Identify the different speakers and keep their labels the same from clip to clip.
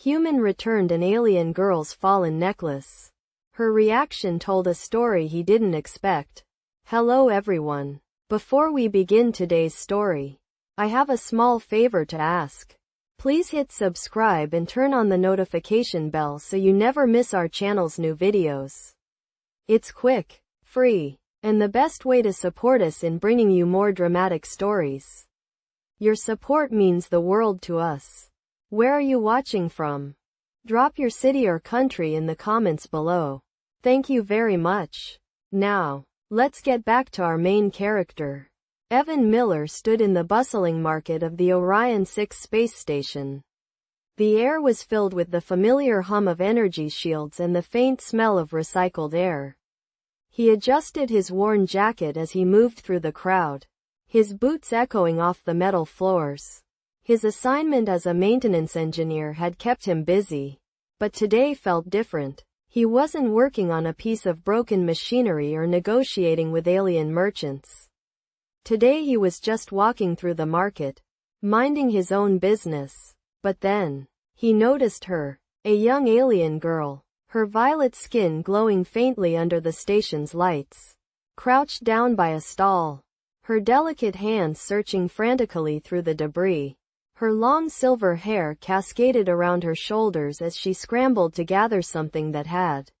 Speaker 1: Human returned an alien girl's fallen necklace. Her reaction told a story he didn't expect. Hello everyone. Before we begin today's story, I have a small favor to ask. Please hit subscribe and turn on the notification bell so you never miss our channel's new videos. It's quick, free, and the best way to support us in bringing you more dramatic stories. Your support means the world to us. Where are you watching from? Drop your city or country in the comments below. Thank you very much. Now, let's get back to our main character. Evan Miller stood in the bustling market of the Orion 6 space station. The air was filled with the familiar hum of energy shields and the faint smell of recycled air. He adjusted his worn jacket as he moved through the crowd, his boots echoing off the metal floors. His assignment as a maintenance engineer had kept him busy, but today felt different. He wasn't working on a piece of broken machinery or negotiating with alien merchants. Today he was just walking through the market, minding his own business. But then, he noticed her, a young alien girl, her violet skin glowing faintly under the station's lights, crouched down by a stall, her delicate hands searching frantically through the debris. Her long silver hair cascaded around her shoulders as she scrambled to gather something that had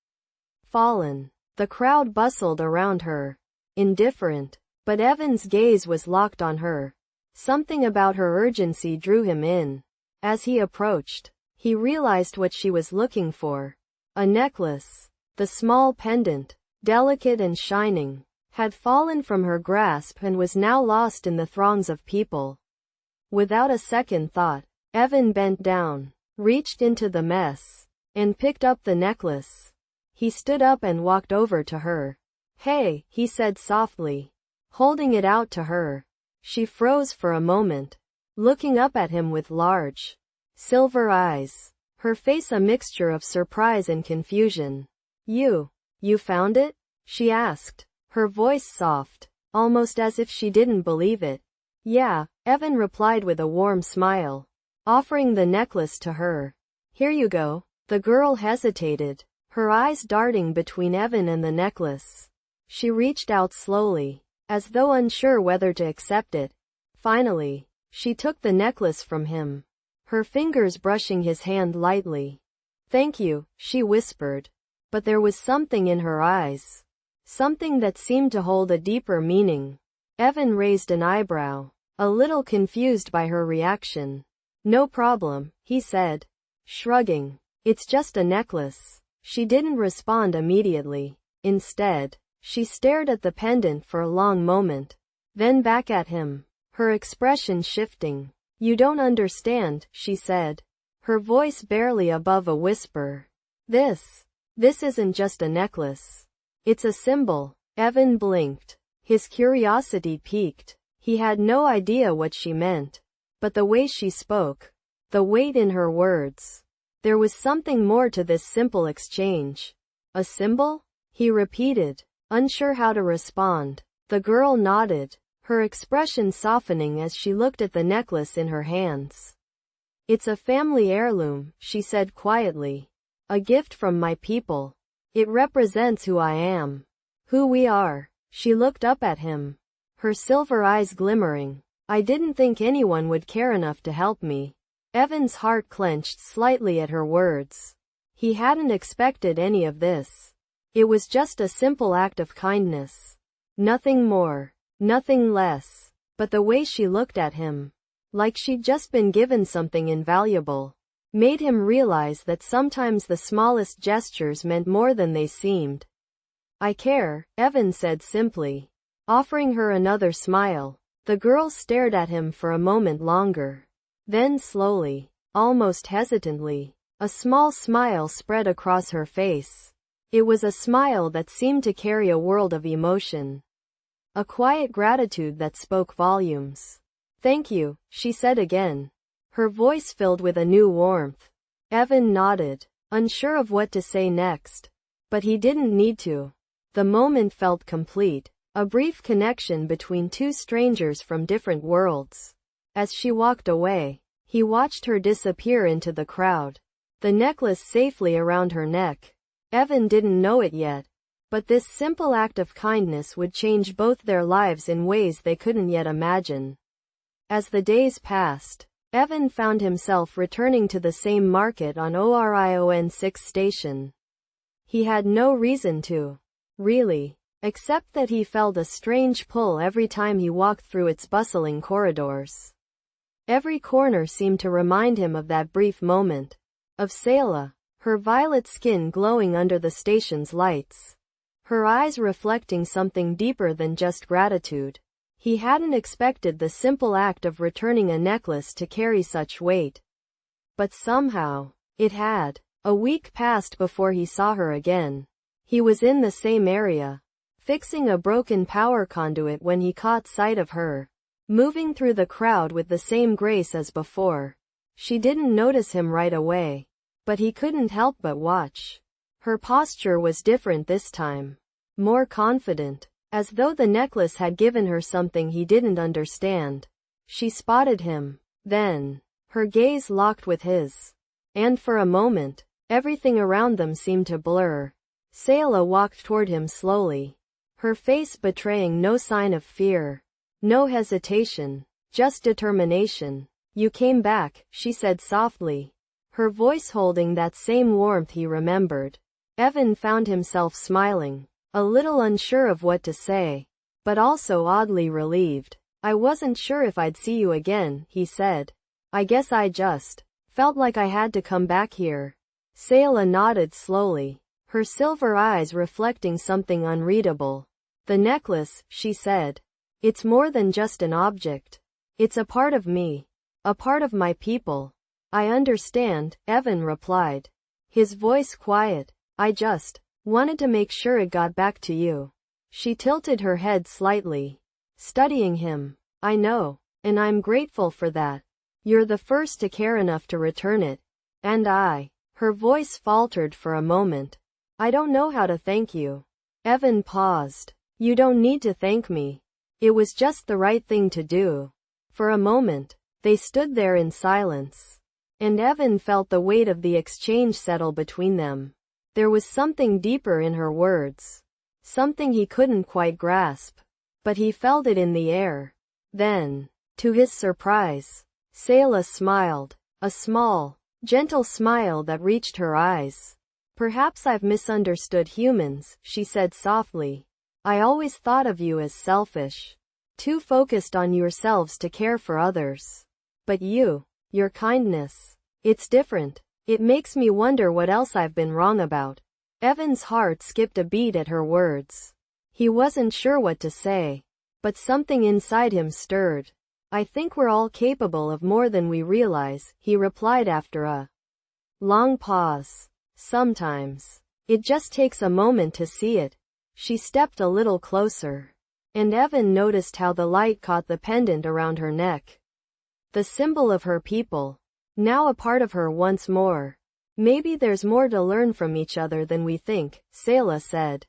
Speaker 1: fallen. The crowd bustled around her, indifferent. But Evan's gaze was locked on her. Something about her urgency drew him in. As he approached, he realized what she was looking for. A necklace. The small pendant, delicate and shining, had fallen from her grasp and was now lost in the throngs of people. Without a second thought, Evan bent down, reached into the mess, and picked up the necklace. He stood up and walked over to her. "Hey," he said softly, holding it out to her. She froze for a moment, looking up at him with large, silver eyes, her face a mixture of surprise and confusion. You found it?" she asked, her voice soft, almost as if she didn't believe it. "Yeah," Evan replied with a warm smile, offering the necklace to her. "Here you go." The girl hesitated, her eyes darting between Evan and the necklace. She reached out slowly, as though unsure whether to accept it. Finally, she took the necklace from him, her fingers brushing his hand lightly. "Thank you," she whispered. But there was something in her eyes, something that seemed to hold a deeper meaning. Evan raised an eyebrow, a little confused by her reaction. "No problem," he said, shrugging. "It's just a necklace." She didn't respond immediately. Instead, she stared at the pendant for a long moment, then back at him, her expression shifting. "You don't understand," she said, her voice barely above a whisper. This isn't just a necklace. It's a symbol." Evan blinked, his curiosity piqued. He had no idea what she meant. But the way she spoke, the weight in her words, there was something more to this simple exchange. "A symbol?" he repeated, unsure how to respond. The girl nodded, her expression softening as she looked at the necklace in her hands. "It's a family heirloom," she said quietly. "A gift from my people. It represents who I am, who we are." She looked up at him, her silver eyes glimmering. "I didn't think anyone would care enough to help me." Evan's heart clenched slightly at her words. He hadn't expected any of this. It was just a simple act of kindness. Nothing more, nothing less. But the way she looked at him, like she'd just been given something invaluable, made him realize that sometimes the smallest gestures meant more than they seemed. "I care," Evan said simply, offering her another smile. The girl stared at him for a moment longer. Then slowly, almost hesitantly, a small smile spread across her face. It was a smile that seemed to carry a world of emotion. A quiet gratitude that spoke volumes. "Thank you," she said again, her voice filled with a new warmth. Evan nodded, unsure of what to say next. But he didn't need to. The moment felt complete, a brief connection between two strangers from different worlds. As she walked away, he watched her disappear into the crowd. the necklace safely around her neck. Evan didn't know it yet, but this simple act of kindness would change both their lives in ways they couldn't yet imagine. As the days passed, Evan found himself returning to the same market on Orion 6 station. He had no reason to, really, except that he felt a strange pull every time he walked through its bustling corridors. Every corner seemed to remind him of that brief moment, of Sayla, her violet skin glowing under the station's lights, her eyes reflecting something deeper than just gratitude. He hadn't expected the simple act of returning a necklace to carry such weight. But somehow, it had. A week passed before he saw her again. He was in the same area, fixing a broken power conduit when he caught sight of her, moving through the crowd with the same grace as before. She didn't notice him right away, but he couldn't help but watch. Her posture was different this time, more confident, as though the necklace had given her something he didn't understand. She spotted him. Then, her gaze locked with his. And for a moment, everything around them seemed to blur. Sayla walked toward him slowly, her face betraying no sign of fear, no hesitation, just determination. "You came back," she said softly, her voice holding that same warmth he remembered. Evan found himself smiling, a little unsure of what to say, but also oddly relieved. "I wasn't sure if I'd see you again," he said. "I guess I just felt like I had to come back here." Sayla nodded slowly, her silver eyes reflecting something unreadable. "The necklace," she said. "It's more than just an object. It's a part of me. A part of my people." "I understand," Evan replied, his voice quiet. "I just wanted to make sure it got back to you." She tilted her head slightly, studying him. "I know, and I'm grateful for that. You're the first to care enough to return it. And her voice faltered for a moment. "I don't know how to thank you." Evan paused. "You don't need to thank me. It was just the right thing to do." For a moment, they stood there in silence, and Evan felt the weight of the exchange settle between them. There was something deeper in her words, something he couldn't quite grasp, but he felt it in the air. Then, to his surprise, Sayla smiled, a small, gentle smile that reached her eyes. "Perhaps I've misunderstood humans," she said softly. "I always thought of you as selfish, too focused on yourselves to care for others. But your kindness, it's different. It makes me wonder what else I've been wrong about." Evan's heart skipped a beat at her words. He wasn't sure what to say, but something inside him stirred. "I think we're all capable of more than we realize," he replied after a long pause. "Sometimes, it just takes a moment to see it." She stepped a little closer, and Evan noticed how the light caught the pendant around her neck. The symbol of her people, now a part of her once more. "Maybe there's more to learn from each other than we think," Sayla said,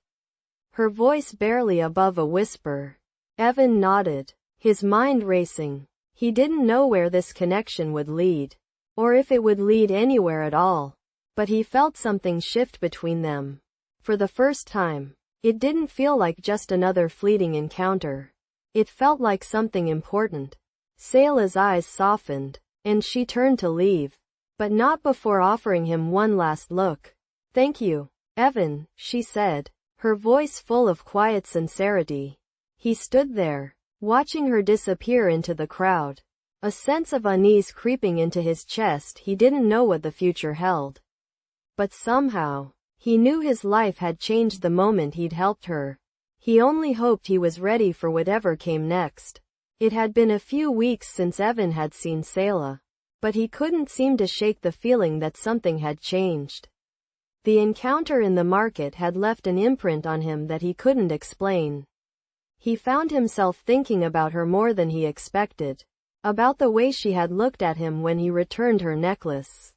Speaker 1: her voice barely above a whisper. Evan nodded, his mind racing. He didn't know where this connection would lead, or if it would lead anywhere at all. But he felt something shift between them. For the first time, it didn't feel like just another fleeting encounter. It felt like something important. Sayla's eyes softened, and she turned to leave, but not before offering him one last look. "Thank you, Evan," she said, her voice full of quiet sincerity. He stood there, watching her disappear into the crowd, a sense of unease creeping into his chest. He didn't know what the future held, but somehow, he knew his life had changed the moment he'd helped her. He only hoped he was ready for whatever came next. It had been a few weeks since Evan had seen Sayla, but he couldn't seem to shake the feeling that something had changed. The encounter in the market had left an imprint on him that he couldn't explain. He found himself thinking about her more than he expected, about the way she had looked at him when he returned her necklace,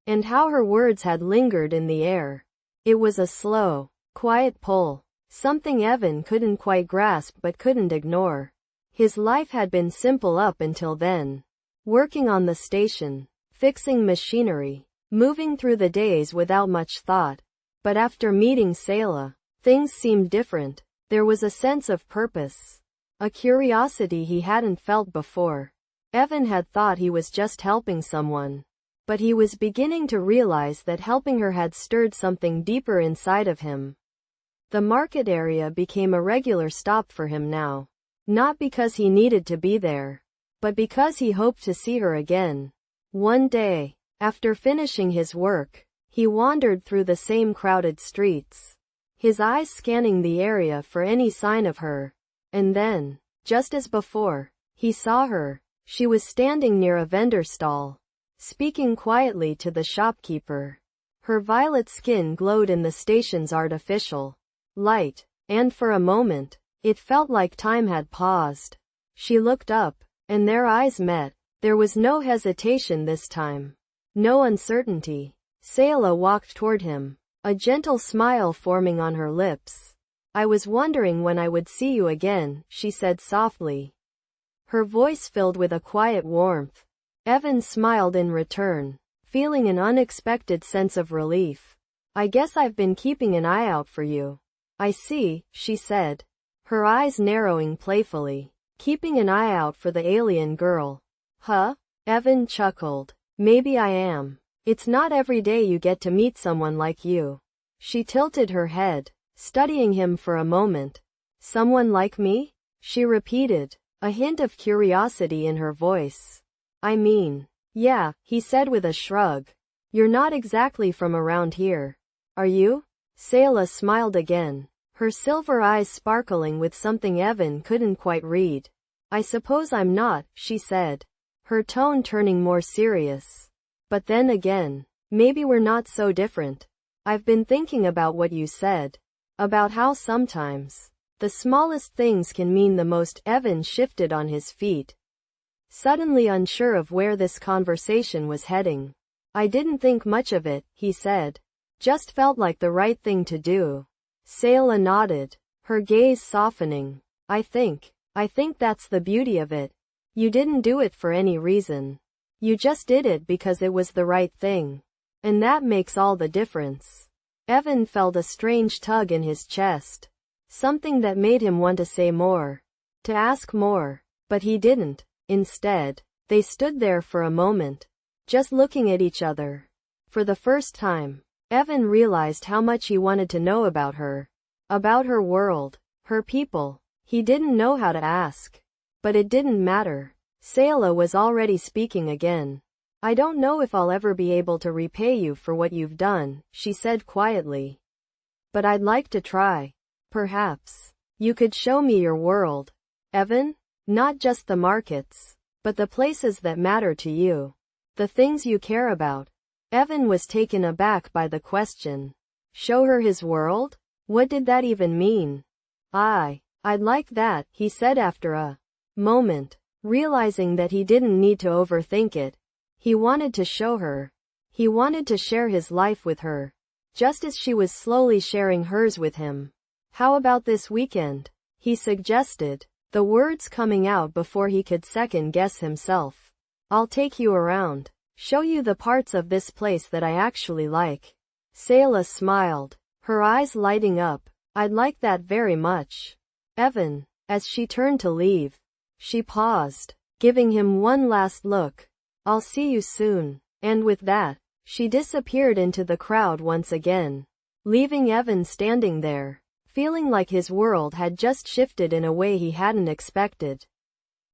Speaker 1: and how her words had lingered in the air. It was a slow, quiet pull, something Evan couldn't quite grasp but couldn't ignore. His life had been simple up until then. Working on the station, fixing machinery, moving through the days without much thought. But after meeting Sayla, things seemed different. There was a sense of purpose, a curiosity he hadn't felt before. Evan had thought he was just helping someone, but he was beginning to realize that helping her had stirred something deeper inside of him. The market area became a regular stop for him now, not because he needed to be there, but because he hoped to see her again. One day, after finishing his work, he wandered through the same crowded streets, his eyes scanning the area for any sign of her. And then, just as before, he saw her. She was standing near a vendor stall, speaking quietly to the shopkeeper. Her violet skin glowed in the station's artificial light, and for a moment, it felt like time had paused. She looked up, and their eyes met. There was no hesitation this time, no uncertainty. Sayla walked toward him, a gentle smile forming on her lips. "I was wondering when I would see you again," she said softly, her voice filled with a quiet warmth. Evan smiled in return, feeling an unexpected sense of relief. "I guess I've been keeping an eye out for you." "I see," she said, her eyes narrowing playfully. "Keeping an eye out for the alien girl. Huh?" Evan chuckled. "Maybe I am. It's not every day you get to meet someone like you." She tilted her head, studying him for a moment. "Someone like me?" she repeated, a hint of curiosity in her voice. "I mean, yeah," he said with a shrug. "You're not exactly from around here, are you?" Sayla smiled again, her silver eyes sparkling with something Evan couldn't quite read. "I suppose I'm not," she said, her tone turning more serious. "But then again, maybe we're not so different. I've been thinking about what you said, about how sometimes the smallest things can mean the most." Evan shifted on his feet, suddenly unsure of where this conversation was heading. "I didn't think much of it," he said. "Just felt like the right thing to do." Sayla nodded, her gaze softening. I think that's the beauty of it. You didn't do it for any reason. You just did it because it was the right thing. And that makes all the difference." Evan felt a strange tug in his chest, something that made him want to say more, to ask more, but he didn't. Instead, they stood there for a moment, just looking at each other. For the first time, Evan realized how much he wanted to know about her world, her people. He didn't know how to ask, but it didn't matter. Sayla was already speaking again. "I don't know if I'll ever be able to repay you for what you've done," she said quietly. "But I'd like to try. Perhaps you could show me your world, Evan? Not just the markets, but the places that matter to you, the things you care about." Evan was taken aback by the question. Show her his world? What did that even mean? I'd like that," he said after a moment, realizing that he didn't need to overthink it. He wanted to show her. He wanted to share his life with her, just as she was slowly sharing hers with him. "How about this weekend?" he suggested, the words coming out before he could second guess himself. "I'll take you around, show you the parts of this place that I actually like." Sayla smiled, her eyes lighting up. "I'd like that very much, Evan." As she turned to leave, she paused, giving him one last look. "I'll see you soon." And with that, she disappeared into the crowd once again, leaving Evan standing there, feeling like his world had just shifted in a way he hadn't expected.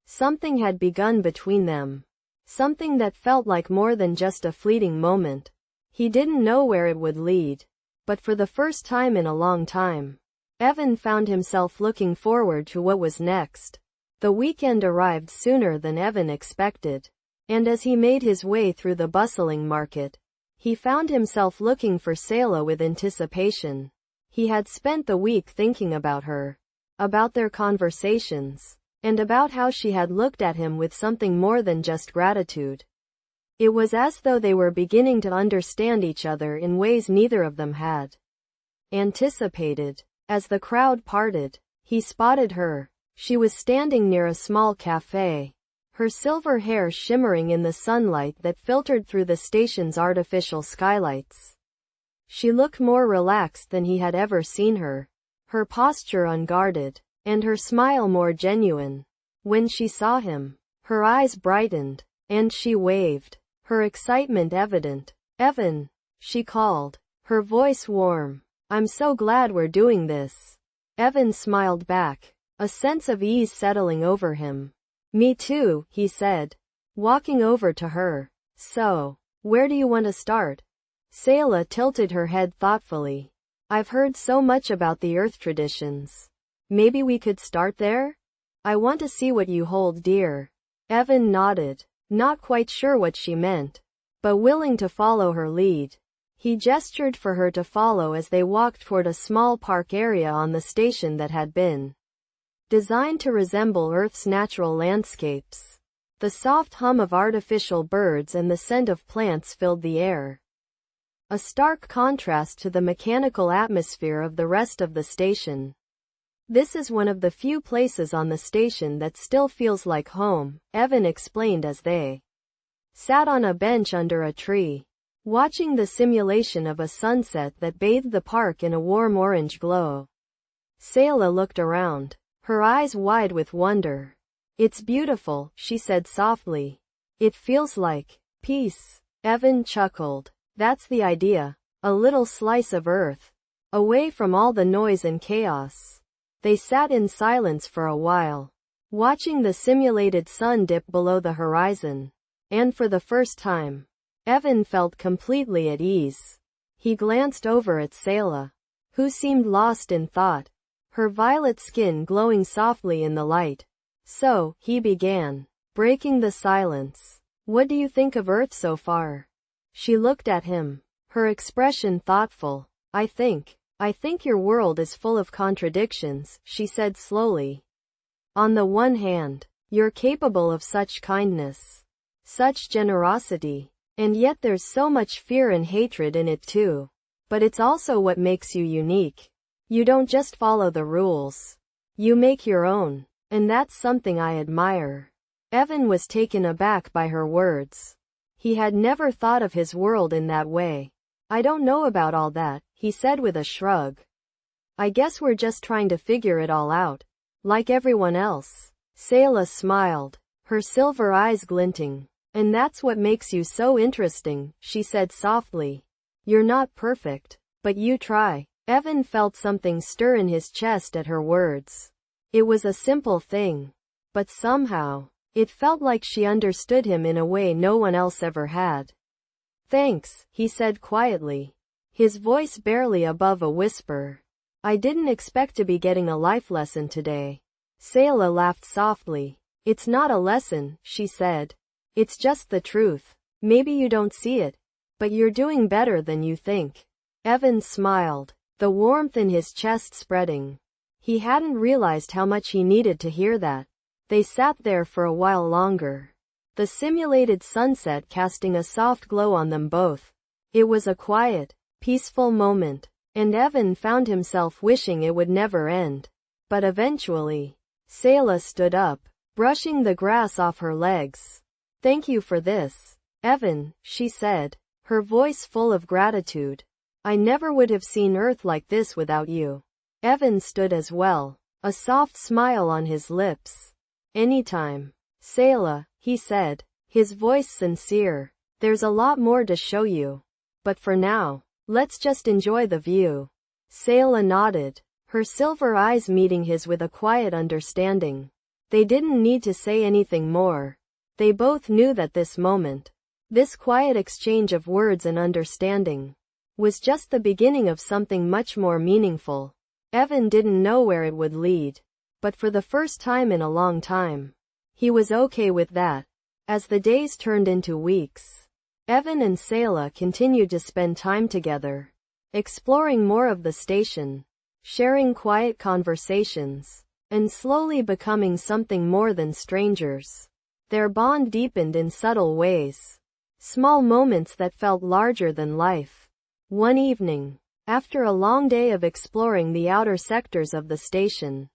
Speaker 1: Something had begun between them. Something that felt like more than just a fleeting moment. He didn't know where it would lead. But for the first time in a long time, Evan found himself looking forward to what was next. The weekend arrived sooner than Evan expected. And as he made his way through the bustling market, he found himself looking for Sayla with anticipation. He had spent the week thinking about her, about their conversations, and about how she had looked at him with something more than just gratitude. It was as though they were beginning to understand each other in ways neither of them had anticipated. As the crowd parted, he spotted her. She was standing near a small cafe, her silver hair shimmering in the sunlight that filtered through the station's artificial skylights. She looked more relaxed than he had ever seen her, her posture unguarded, and her smile more genuine. When she saw him, her eyes brightened, and she waved, her excitement evident. "Evan," she called, her voice warm. "I'm so glad we're doing this." Evan smiled back, a sense of ease settling over him. "Me too," he said, walking over to her. "So, where do you want to start?" Sayla tilted her head thoughtfully. "I've heard so much about the Earth traditions. Maybe we could start there? I want to see what you hold dear." Evan nodded, not quite sure what she meant, but willing to follow her lead. He gestured for her to follow as they walked toward a small park area on the station that had been designed to resemble Earth's natural landscapes. The soft hum of artificial birds and the scent of plants filled the air, a stark contrast to the mechanical atmosphere of the rest of the station. "This is one of the few places on the station that still feels like home," Evan explained as they sat on a bench under a tree, watching the simulation of a sunset that bathed the park in a warm orange glow. Sayla looked around, her eyes wide with wonder. "It's beautiful," she said softly. "It feels like peace." Evan chuckled. "That's the idea. A little slice of Earth, away from all the noise and chaos." They sat in silence for a while, watching the simulated sun dip below the horizon. And for the first time, Evan felt completely at ease. He glanced over at Sayla, who seemed lost in thought, her violet skin glowing softly in the light. "So," he began, breaking the silence, "what do you think of Earth so far?" She looked at him, her expression thoughtful. I think your world is full of contradictions," she said slowly. "On the one hand, you're capable of such kindness, such generosity, and yet there's so much fear and hatred in it too. But it's also what makes you unique. You don't just follow the rules. You make your own, and that's something I admire." Evan was taken aback by her words. He had never thought of his world in that way. "I don't know about all that," he said with a shrug. "I guess we're just trying to figure it all out, like everyone else." Sayla smiled, her silver eyes glinting. "And that's what makes you so interesting," she said softly. "You're not perfect, but you try." Evan felt something stir in his chest at her words. It was a simple thing, but somehow, it felt like she understood him in a way no one else ever had. "Thanks," he said quietly, his voice barely above a whisper. "I didn't expect to be getting a life lesson today." Sayla laughed softly. "It's not a lesson," she said. "It's just the truth. Maybe you don't see it, but you're doing better than you think." Evan smiled, the warmth in his chest spreading. He hadn't realized how much he needed to hear that. They sat there for a while longer, the simulated sunset casting a soft glow on them both. It was a quiet, peaceful moment, and Evan found himself wishing it would never end. But eventually, Sayla stood up, brushing the grass off her legs. "Thank you for this, Evan," she said, her voice full of gratitude. "I never would have seen Earth like this without you." Evan stood as well, a soft smile on his lips. "Anytime, Sayla," he said, his voice sincere. "There's a lot more to show you. But for now, let's just enjoy the view." Sayla nodded, her silver eyes meeting his with a quiet understanding. They didn't need to say anything more. They both knew that this moment, this quiet exchange of words and understanding, was just the beginning of something much more meaningful. Evan didn't know where it would lead, but for the first time in a long time, he was okay with that. As the days turned into weeks, Evan and Sayla continued to spend time together, exploring more of the station, sharing quiet conversations, and slowly becoming something more than strangers. Their bond deepened in subtle ways, small moments that felt larger than life. One evening, after a long day of exploring the outer sectors of the station,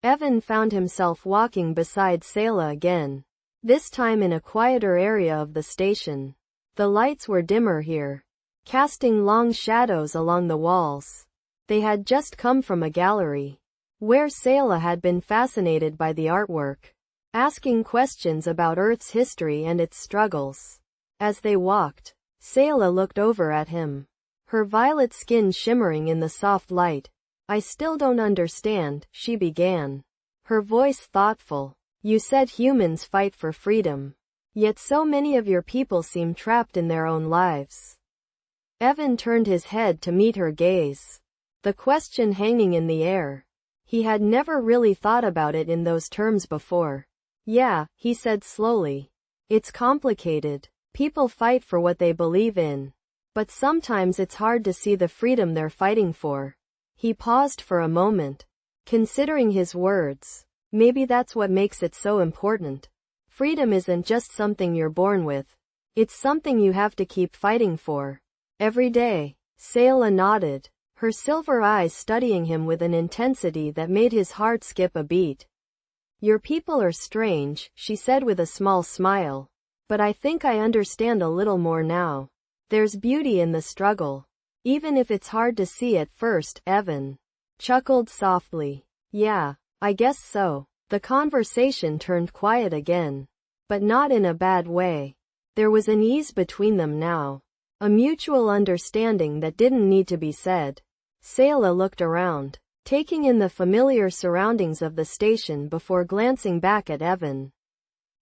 Speaker 1: Evan found himself walking beside Sayla again. this time in a quieter area of the station. The lights were dimmer here, casting long shadows along the walls. They had just come from a gallery, where Sayla had been fascinated by the artwork, asking questions about Earth's history and its struggles. As they walked, Sayla looked over at him, her violet skin shimmering in the soft light. I still don't understand, she began, her voice thoughtful. You said humans fight for freedom. Yet so many of your people seem trapped in their own lives. Evan turned his head to meet her gaze, the question hanging in the air. He had never really thought about it in those terms before. Yeah, he said slowly. It's complicated. People fight for what they believe in. But sometimes it's hard to see the freedom they're fighting for. He paused for a moment, considering his words. Maybe that's what makes it so important. Freedom isn't just something you're born with. It's something you have to keep fighting for. Every day. Sayla nodded, her silver eyes studying him with an intensity that made his heart skip a beat. Your people are strange, she said with a small smile. But I think I understand a little more now. There's beauty in the struggle. Even if it's hard to see at first, Evan chuckled softly. Yeah, I guess so. The conversation turned quiet again. But not in a bad way. There was an ease between them now. A mutual understanding that didn't need to be said. Sayla looked around, taking in the familiar surroundings of the station before glancing back at Evan.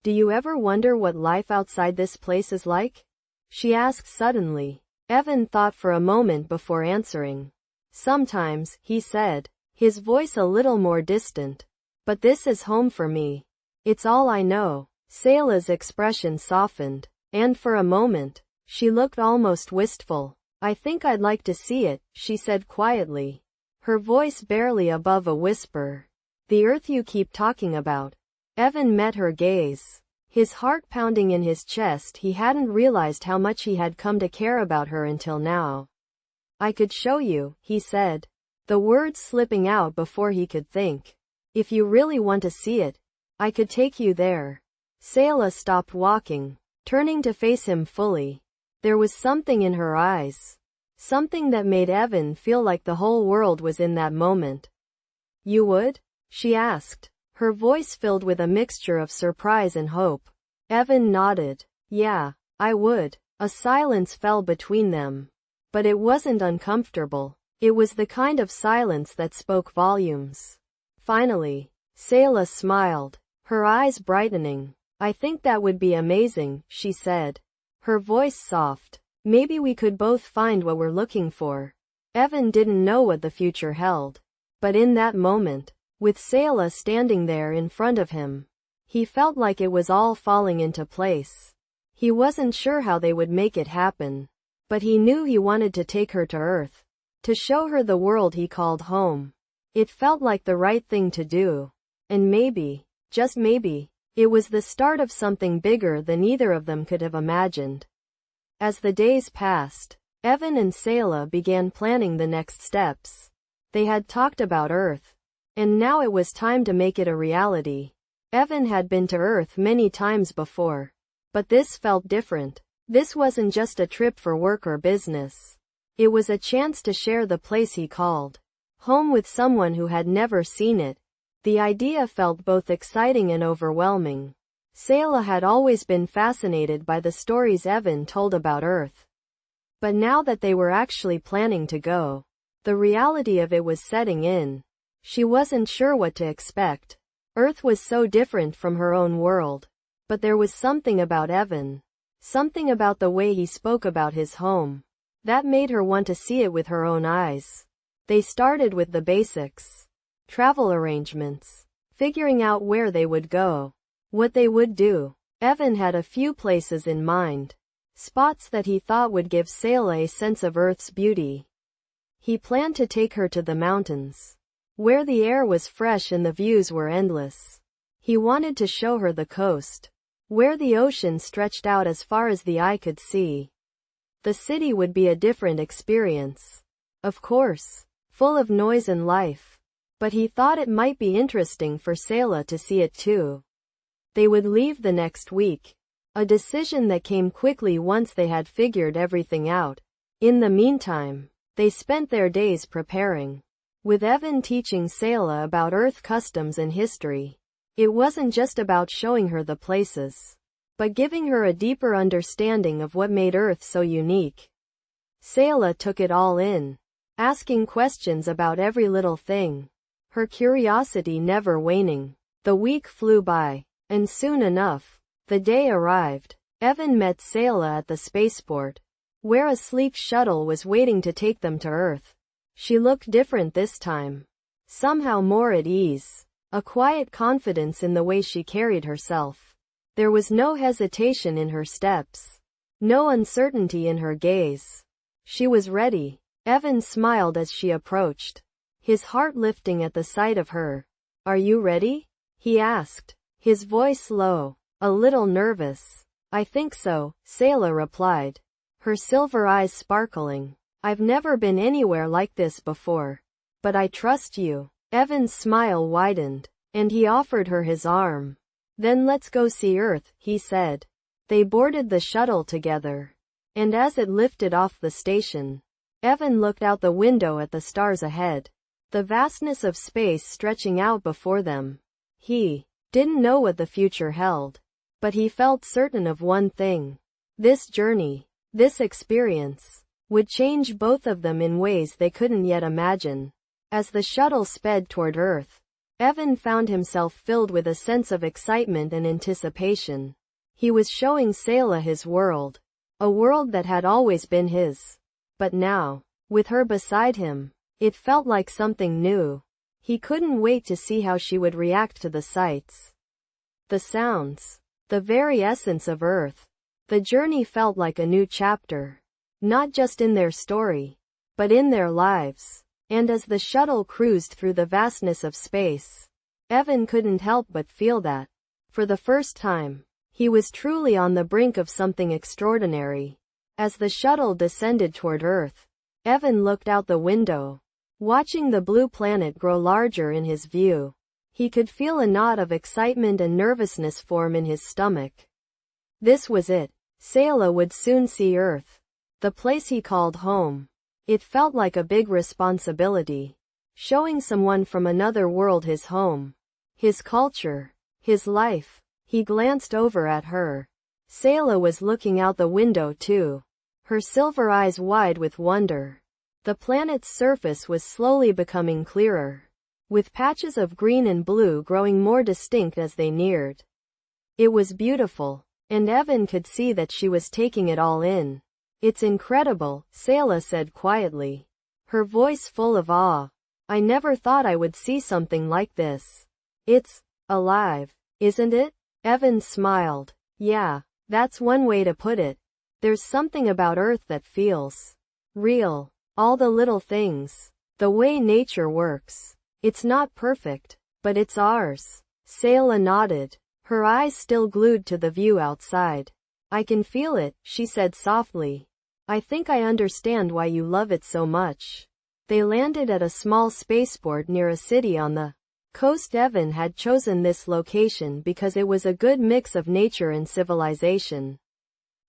Speaker 1: Do you ever wonder what life outside this place is like? She asked suddenly. Evan thought for a moment before answering. Sometimes, he said, his voice a little more distant. But this is home for me. It's all I know. Sayla's expression softened, and for a moment, she looked almost wistful. I think I'd like to see it, she said quietly, her voice barely above a whisper. The Earth you keep talking about. Evan met her gaze, his heart pounding in his chest. He hadn't realized how much he had come to care about her until now. I could show you, he said, the words slipping out before he could think. If you really want to see it, I could take you there. Sayla stopped walking, turning to face him fully. There was something in her eyes, something that made Evan feel like the whole world was in that moment. You would? She asked, her voice filled with a mixture of surprise and hope. Evan nodded. Yeah, I would. A silence fell between them. But it wasn't uncomfortable. It was the kind of silence that spoke volumes. Finally, Sayla smiled, her eyes brightening. I think that would be amazing, she said, her voice soft. Maybe we could both find what we're looking for. Evan didn't know what the future held. But in that moment, with Sayla standing there in front of him, he felt like it was all falling into place. He wasn't sure how they would make it happen. But he knew he wanted to take her to Earth, to show her the world he called home. It felt like the right thing to do. And maybe, just maybe, it was the start of something bigger than either of them could have imagined. As the days passed, Evan and Sayla began planning the next steps. They had talked about Earth, and now it was time to make it a reality. Evan had been to Earth many times before, but this felt different. This wasn't just a trip for work or business. It was a chance to share the place he called home with someone who had never seen it. The idea felt both exciting and overwhelming. Sayla had always been fascinated by the stories Evan told about Earth. But now that they were actually planning to go, the reality of it was setting in. She wasn't sure what to expect. Earth was so different from her own world. But there was something about Evan, something about the way he spoke about his home, that made her want to see it with her own eyes. They started with the basics. Travel arrangements. Figuring out where they would go. What they would do. Evan had a few places in mind. Spots that he thought would give Sayla a sense of Earth's beauty. He planned to take her to the mountains, where the air was fresh and the views were endless. He wanted to show her the coast, where the ocean stretched out as far as the eye could see. The city would be a different experience. Of course, full of noise and life. But he thought it might be interesting for Sayla to see it too. They would leave the next week. A decision that came quickly once they had figured everything out. In the meantime, they spent their days preparing, with Evan teaching Sayla about Earth customs and history. It wasn't just about showing her the places, but giving her a deeper understanding of what made Earth so unique. Sayla took it all in, asking questions about every little thing, her curiosity never waning. The week flew by, and soon enough, the day arrived. Evan met Sayla at the spaceport, where a sleek shuttle was waiting to take them to Earth. She looked different this time, somehow more at ease, a quiet confidence in the way she carried herself. There was no hesitation in her steps, no uncertainty in her gaze. She was ready. Evan smiled as she approached, his heart lifting at the sight of her. "Are you ready?" he asked, his voice low, a little nervous. "I think so," Sayla replied, her silver eyes sparkling. "I've never been anywhere like this before, but I trust you." Evan's smile widened, and he offered her his arm. "Then let's go see Earth," he said. They boarded the shuttle together, and as it lifted off the station, Evan looked out the window at the stars ahead, the vastness of space stretching out before them. He didn't know what the future held, but he felt certain of one thing. This journey, this experience, would change both of them in ways they couldn't yet imagine. As the shuttle sped toward Earth, Evan found himself filled with a sense of excitement and anticipation. He was showing Sayla his world, a world that had always been his. But now, with her beside him, it felt like something new. He couldn't wait to see how she would react to the sights, the sounds, the very essence of Earth. The journey felt like a new chapter, not just in their story, but in their lives. And as the shuttle cruised through the vastness of space, Evan couldn't help but feel that, for the first time, he was truly on the brink of something extraordinary. As the shuttle descended toward Earth, Evan looked out the window, watching the blue planet grow larger in his view. He could feel a knot of excitement and nervousness form in his stomach. This was it. Sayla would soon see Earth, the place he called home. It felt like a big responsibility, showing someone from another world his home, his culture, his life. He glanced over at her. Sayla was looking out the window too, her silver eyes wide with wonder. The planet's surface was slowly becoming clearer, with patches of green and blue growing more distinct as they neared. It was beautiful, and Evan could see that she was taking it all in. "It's incredible," Sayla said quietly, her voice full of awe. "I never thought I would see something like this. It's alive, isn't it?" Evan smiled. "Yeah, that's one way to put it. There's something about Earth that feels real. All the little things, the way nature works. It's not perfect, but it's ours." Sayla nodded, her eyes still glued to the view outside. "I can feel it," she said softly. "I think I understand why you love it so much." They landed at a small spaceport near a city on the coast. Evan had chosen this location because it was a good mix of nature and civilization,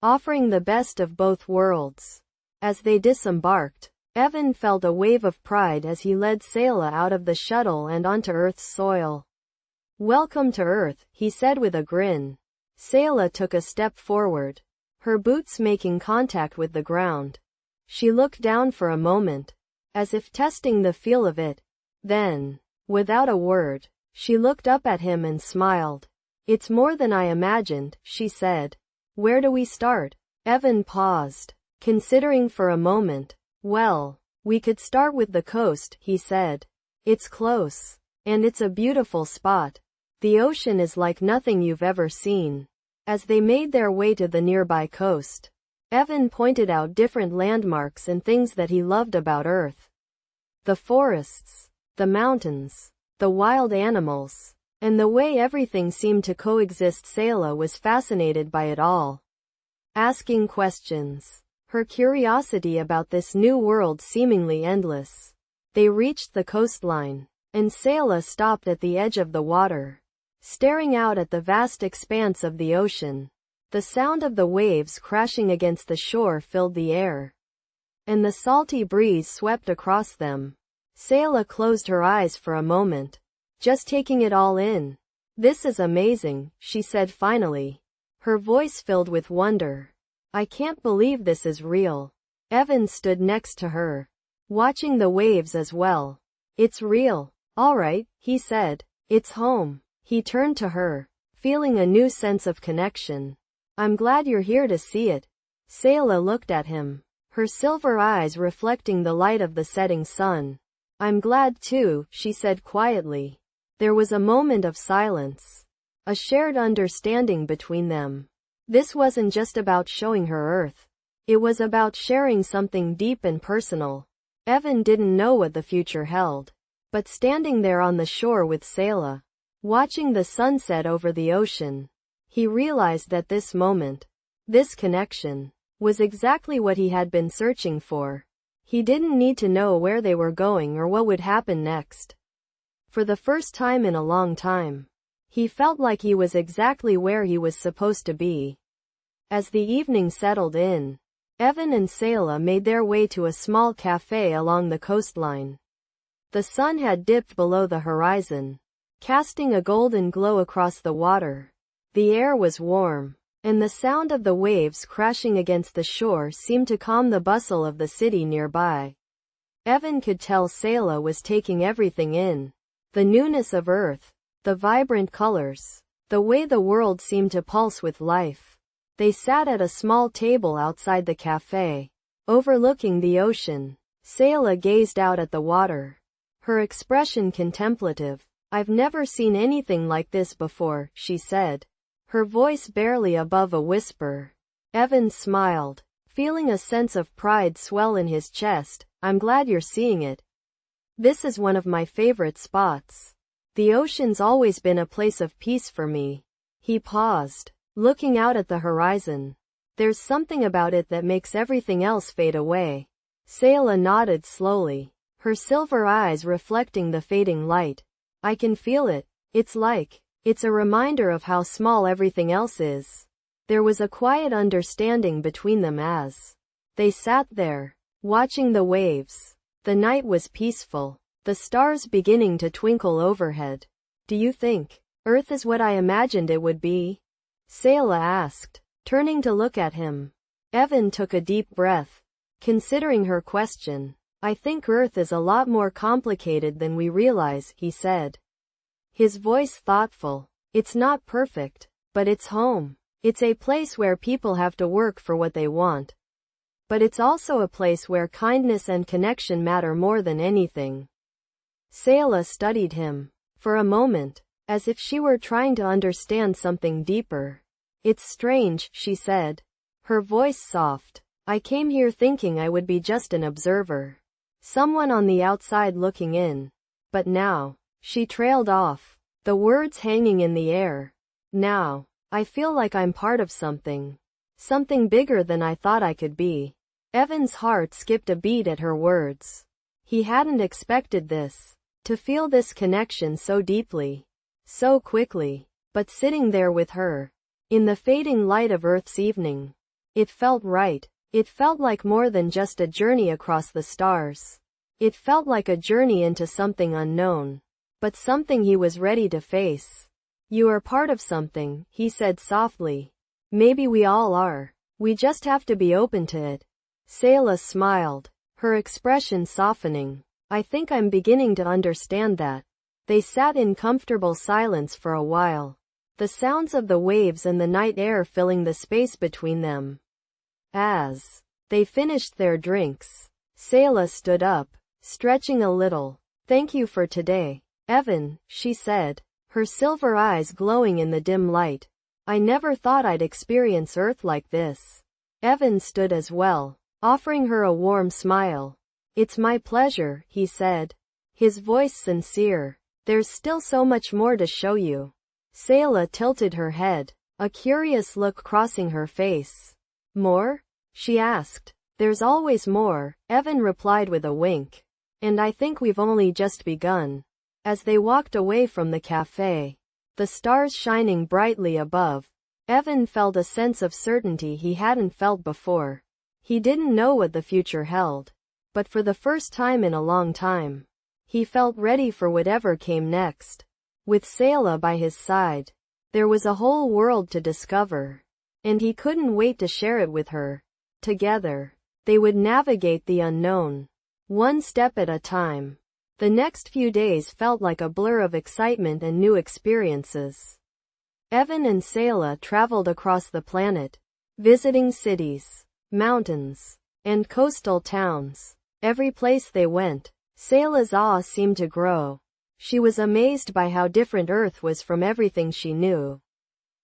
Speaker 1: offering the best of both worlds. As they disembarked, Evan felt a wave of pride as he led Sayla out of the shuttle and onto Earth's soil. "Welcome to Earth," he said with a grin. Sayla took a step forward, her boots making contact with the ground. She looked down for a moment, as if testing the feel of it. Then, without a word, she looked up at him and smiled. "It's more than I imagined," she said. "Where do we start?" Evan paused, considering for a moment. "Well, we could start with the coast," he said. "It's close, and it's a beautiful spot. The ocean is like nothing you've ever seen." As they made their way to the nearby coast, Evan pointed out different landmarks and things that he loved about Earth. The forests, the mountains, the wild animals, and the way everything seemed to coexist. Sayla was fascinated by it all, asking questions, her curiosity about this new world seemingly endless. They reached the coastline, and Sayla stopped at the edge of the water. staring out at the vast expanse of the ocean. The sound of the waves crashing against the shore filled the air, and the salty breeze swept across them. Sayla closed her eyes for a moment, just taking it all in. "This is amazing," she said finally, her voice filled with wonder. "I can't believe this is real." Evan stood next to her, watching the waves as well. "It's real. All right," he said. "It's home." He turned to her, feeling a new sense of connection. "I'm glad you're here to see it." Sayla looked at him, her silver eyes reflecting the light of the setting sun. "I'm glad too," she said quietly. There was a moment of silence, a shared understanding between them. This wasn't just about showing her Earth. It was about sharing something deep and personal. Evan didn't know what the future held, but standing there on the shore with Sayla, watching the sunset over the ocean, he realized that this moment, this connection, was exactly what he had been searching for. He didn't need to know where they were going or what would happen next. For the first time in a long time, he felt like he was exactly where he was supposed to be. As the evening settled in, Evan and Sayla made their way to a small cafe along the coastline. The sun had dipped below the horizon, casting a golden glow across the water. The air was warm, and the sound of the waves crashing against the shore seemed to calm the bustle of the city nearby. Evan could tell Sayla was taking everything in. The newness of Earth, the vibrant colors, the way the world seemed to pulse with life. They sat at a small table outside the cafe, overlooking the ocean. Sayla gazed out at the water, her expression contemplative. "I've never seen anything like this before," she said, her voice barely above a whisper. Evan smiled, feeling a sense of pride swell in his chest. "I'm glad you're seeing it. This is one of my favorite spots. The ocean's always been a place of peace for me." He paused, looking out at the horizon. "There's something about it that makes everything else fade away." Sayla nodded slowly, her silver eyes reflecting the fading light. "I can feel it. It's a reminder of how small everything else is." There was a quiet understanding between them as they sat there, watching the waves. The night was peaceful, the stars beginning to twinkle overhead. "Do you think Earth is what I imagined it would be?" Sayla asked, turning to look at him. Evan took a deep breath, considering her question. "I think Earth is a lot more complicated than we realize," he said, his voice thoughtful. "It's not perfect, but it's home. It's a place where people have to work for what they want. But it's also a place where kindness and connection matter more than anything." Sayla studied him for a moment, as if she were trying to understand something deeper. "It's strange," she said, her voice soft. "I came here thinking I would be just an observer, someone on the outside looking in. But now," she trailed off, the words hanging in the air. "Now, I feel like I'm part of something bigger than I thought I could be." Evan's heart skipped a beat at her words. He hadn't expected this, to feel this connection so deeply, so quickly. But sitting there with her, in the fading light of Earth's evening, it felt right. It felt like more than just a journey across the stars. It felt like a journey into something unknown, but something he was ready to face. "You are part of something," he said softly. "Maybe we all are. We just have to be open to it." Sayla smiled, her expression softening. "I think I'm beginning to understand that." They sat in comfortable silence for a while, the sounds of the waves and the night air filling the space between them. As they finished their drinks, Sayla stood up, stretching a little. "Thank you for today, Evan," she said, her silver eyes glowing in the dim light. "I never thought I'd experience Earth like this." Evan stood as well, offering her a warm smile. "It's my pleasure," he said, his voice sincere. "There's still so much more to show you." Sayla tilted her head, a curious look crossing her face. "More?" she asked. "There's always more," Evan replied with a wink. "And I think we've only just begun." As they walked away from the cafe, the stars shining brightly above. Evan felt a sense of certainty he hadn't felt before. He didn't know what the future held, but for the first time in a long time, he felt ready for whatever came next. With Sayla by his side, there was a whole world to discover, and he couldn't wait to share it with her. Together, they would navigate the unknown, one step at a time. The next few days felt like a blur of excitement and new experiences. Evan and Sayla traveled across the planet, visiting cities, mountains, and coastal towns. Every place they went, Sayla's awe seemed to grow. She was amazed by how different Earth was from everything she knew.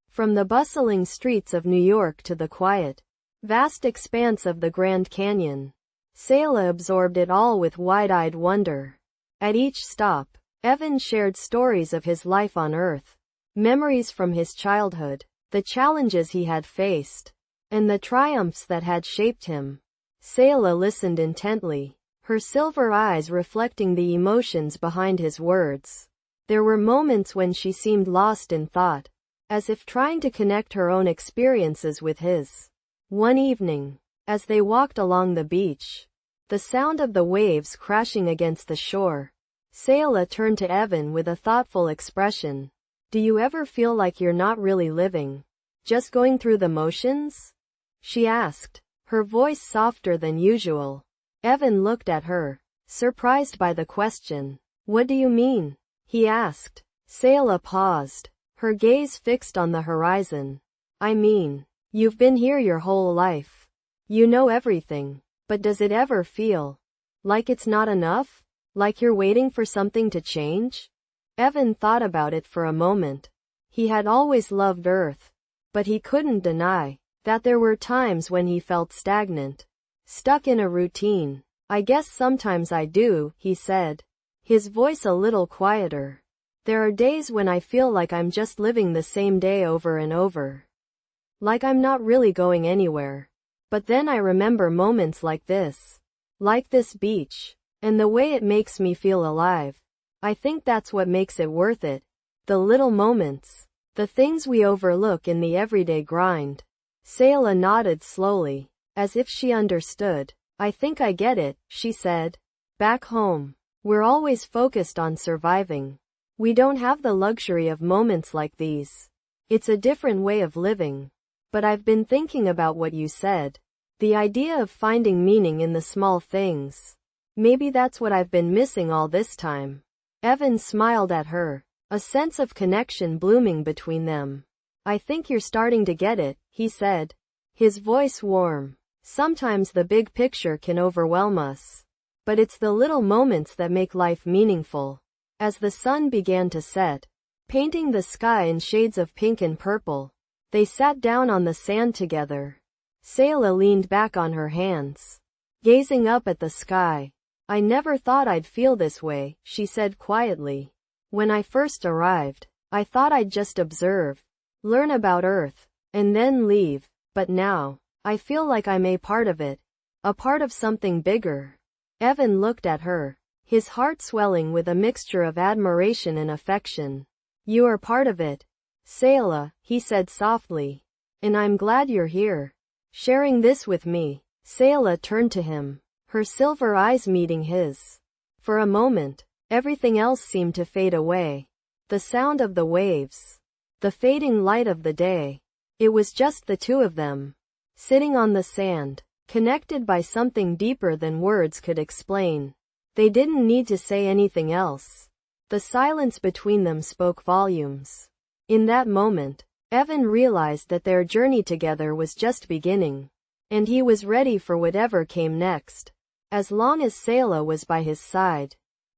Speaker 1: From the bustling streets of New York to the quiet, vast expanse of the Grand Canyon, Sayla absorbed it all with wide-eyed wonder. At each stop, Evan shared stories of his life on Earth, memories from his childhood, the challenges he had faced, and the triumphs that had shaped him. Sayla listened intently, her silver eyes reflecting the emotions behind his words. There were moments when she seemed lost in thought, as if trying to connect her own experiences with his. One evening, as they walked along the beach, the sound of the waves crashing against the shore, Sayla turned to Evan with a thoughtful expression. "Do you ever feel like you're not really living, just going through the motions?" she asked, her voice softer than usual. Evan looked at her, surprised by the question. "What do you mean?" he asked. Sayla paused, her gaze fixed on the horizon. "I mean, you've been here your whole life. You know everything, but does it ever feel like it's not enough? Like you're waiting for something to change?" Evan thought about it for a moment. He had always loved Earth, but he couldn't deny that there were times when he felt stagnant, stuck in a routine. "I guess sometimes I do," he said, his voice a little quieter. "There are days when I feel like I'm just living the same day over and over, like I'm not really going anywhere. But then I remember moments like this beach, and the way it makes me feel alive. I think that's what makes it worth it. The little moments, the things we overlook in the everyday grind." Sayla nodded slowly, as if she understood. "I think I get it," she said. "Back home, we're always focused on surviving. We don't have the luxury of moments like these. It's a different way of living. But I've been thinking about what you said. The idea of finding meaning in the small things. Maybe that's what I've been missing all this time." Evan smiled at her, a sense of connection blooming between them. "I think you're starting to get it," he said, his voice warm. "Sometimes the big picture can overwhelm us, but it's the little moments that make life meaningful." As the sun began to set, painting the sky in shades of pink and purple, they sat down on the sand together. Sayla leaned back on her hands, gazing up at the sky. "I never thought I'd feel this way," she said quietly. "When I first arrived, I thought I'd just observe, learn about Earth, and then leave. But now, I feel like I'm a part of it. A part of something bigger." Evan looked at her, his heart swelling with a mixture of admiration and affection. "You are part of it, Sayla," he said softly. "And I'm glad you're here, sharing this with me." Sayla turned to him, her silver eyes meeting his. For a moment, everything else seemed to fade away. The sound of the waves, the fading light of the day. It was just the two of them, sitting on the sand, connected by something deeper than words could explain. They didn't need to say anything else. The silence between them spoke volumes. In that moment, Evan realized that their journey together was just beginning, and he was ready for whatever came next. As long as Sayla was by his side,